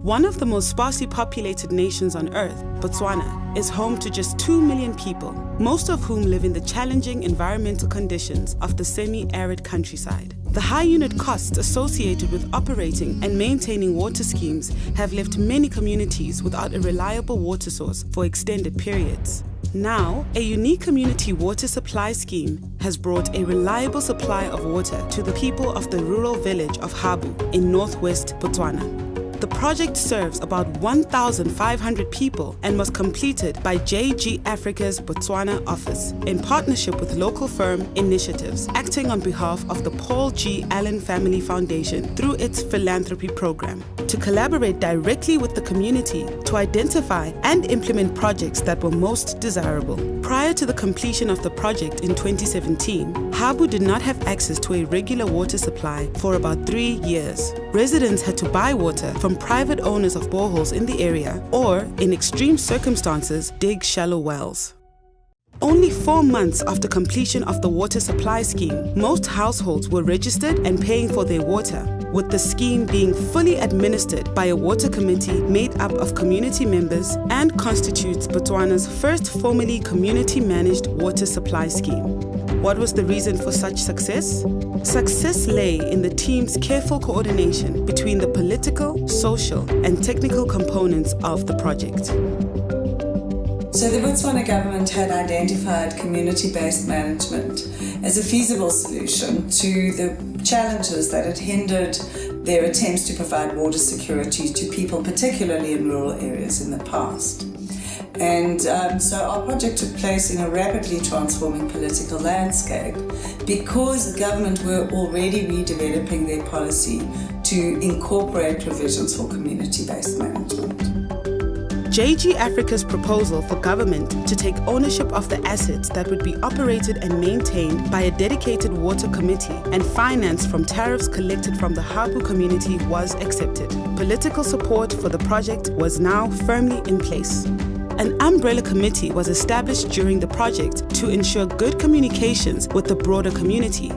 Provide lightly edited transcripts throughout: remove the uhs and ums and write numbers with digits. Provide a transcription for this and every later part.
One of the most sparsely populated nations on Earth, Botswana, is home to just 2 million people, most of whom live in the challenging environmental conditions of the semi-arid countryside. The high unit costs associated with operating and maintaining water schemes have left many communities without a reliable water source for extended periods. Now, a unique community water supply scheme has brought a reliable supply of water to the people of the rural village of Habu in northwest Botswana. The project serves about 1,500 people and was completed by JG Africa's Botswana office in partnership with local firm Initiatives, acting on behalf of the Paul G. Allen Family Foundation through its philanthropy program, to collaborate directly with the community to identify and implement projects that were most desirable. Prior to the completion of the project in 2017, Habu did not have access to a regular water supply for about 3 years. Residents had to buy water from private owners of boreholes in the area or, in extreme circumstances, dig shallow wells. Only 4 months after completion of the water supply scheme, most households were registered and paying for their water, with the scheme being fully administered by a water committee made up of community members and constitutes Botswana's first formally community-managed water supply scheme. What was the reason for such success? Success lay in the team's careful coordination between the political, social, and technical components of the project. So the Botswana government had identified community-based management as a feasible solution to the challenges that had hindered their attempts to provide water security to people, particularly in rural areas in the past. And so our project took place in a rapidly transforming political landscape because the government were already redeveloping their policy to incorporate provisions for community-based management. JG Africa's proposal for government to take ownership of the assets that would be operated and maintained by a dedicated water committee and financed from tariffs collected from the Habu community was accepted. Political support for the project was now firmly in place. An umbrella committee was established during the project to ensure good communications with the broader community.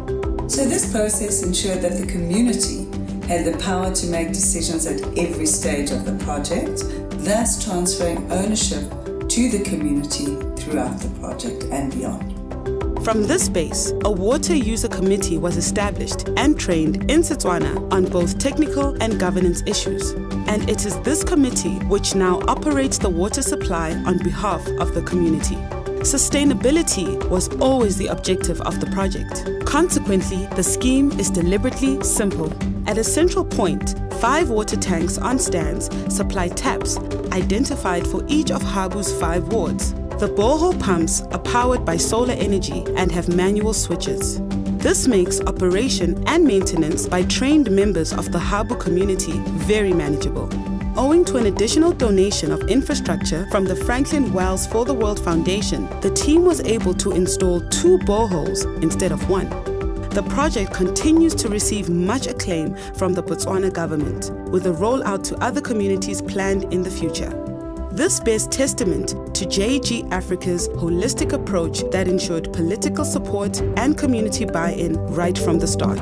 So this process ensured that the community had the power to make decisions at every stage of the project, thus transferring ownership to the community throughout the project and beyond. From this base, a water user committee was established and trained in Botswana on both technical and governance issues. And it is this committee which now operates the water supply on behalf of the community. Sustainability was always the objective of the project. Consequently, the scheme is deliberately simple. At a central point, 5 water tanks on stands supply taps identified for each of Habu's 5 wards. The borehole pumps are powered by solar energy and have manual switches. This makes operation and maintenance by trained members of the Habu community very manageable. Owing to an additional donation of infrastructure from the Franklin Wells for the World Foundation, the team was able to install 2 boreholes instead of 1. The project continues to receive much acclaim from the Botswana government, with a rollout to other communities planned in the future. This bears testament to JG Africa's holistic approach that ensured political support and community buy-in right from the start.